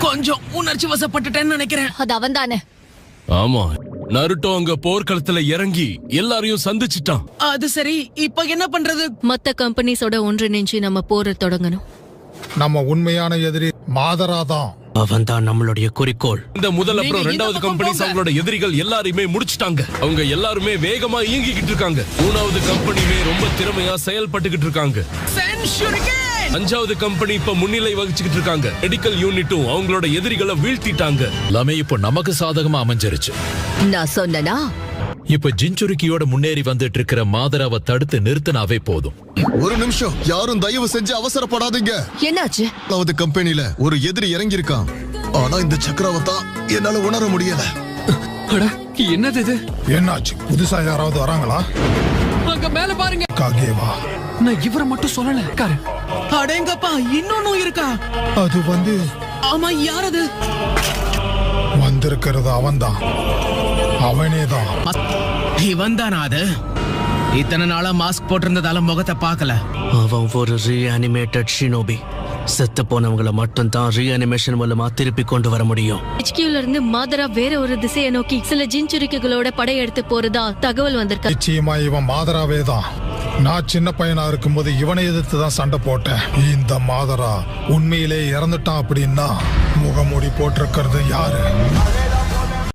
கொஞ்சம் உணர்ச்சி வசப்பட்டுட்டேன்னு நினைக்கிறேன். அது அவன் தானே? ஆமா, நருட்டோ அங்க போர்க்களத்துல இறங்கி எல்லாரையும் சந்திச்சிட்டான். அது சரி, இப்ப என்ன பண்றது? மத்த கம்பெனிஸோட ஒன்றிணைஞ்சு நம்ம போரை தொடங்கணும். நம்ம உண்மையான எதிரி மாதரா தான். அவன் தான் நம்மளுடைய குறிக்கோள். இந்த முதல் அப்புறம் நீங்க இந்த ரெண்டாவது பக்கம் கம்பெனிஸ் போங்க. அவங்களோட எதிரிகள் எல்லாரையுமே முடிச்சிட்டாங்க. அவங்க எல்லாருமே வேகமா இயங்கிக்கிட்டு இருக்காங்க. மூணாவது கம்பெனியுமே ரொம்ப திறமையா செயல்பட்டுக்கிட்டு இருக்காங்க. சென்சுரிகன்! அஞ்சாவது கம்பெனி இப்ப முன்னிலை வகிச்சுக்கிட்டு இருக்காங்க. மெடிக்கல் யூனிட்டும் அவங்களோட எதிரிகளை வீழ்த்திட்டாங்க. எல்லாமே இப்போ நமக்கு சாதகமா அமைஞ்சிருச்சு. நான் சொன்னனா? இப்ப ஜின்சுருக்கியோட முன்னேறி வந்துட்டு இருக்கிற மாதராவை தடுத்து நிறுத்தினாவே போதும். ஒரு நிமிஷம், யாரும் தயவு செஞ்சு அவசரப்படாதீங்க. என்னாச்சு? அதாவது கம்பெனில ஒரு எதிரி இறங்கி இருக்கான். ஆனா இந்த சக்கரவர்த்தி என்னால உணர முடியல. என்னது இது? என்னாச்சு? புதுசா யாராவது வராங்களா? அங்க மேல பாருங்க. காகேவா? நான் இவரை மட்டும் சொல்லல. காரு. அடேங்கப்பா, இன்னொன்னும் இருக்கா? அது வந்து ஆமா, யார் அது? வந்திருக்கிறது அவன்தான். அவனேதான். இவன் தானா அது? இத்தனை நாளா மாஸ்க் போட்டிருந்ததால முகத்தை பார்க்கல. அவன் ஒரு ரீஅனிமேட்டட் ஷினோபி. செத்து போனவங்களை மட்டும் தான் ரீஅனிமேஷன் மூலமா திருப்பி கொண்டு வர முடியும். HQல இருந்து மாதரா வேற ஒரு திசையை நோக்கி சில ஜின்சுரிக்கைகளோட படையெடுத்து போறதா தகவல் வந்திருக்க. நிச்சயமா இவன் மாதராவே தான். நான் சின்ன பையனா இருக்கும்போது இவனை எதிர்த்து தான் சண்டை போட்டேன். இந்த மாதரா உண்மையிலே இறந்துட்டான் அப்படின்னா முகமூடி போட்டிருக்கிறது யாரு?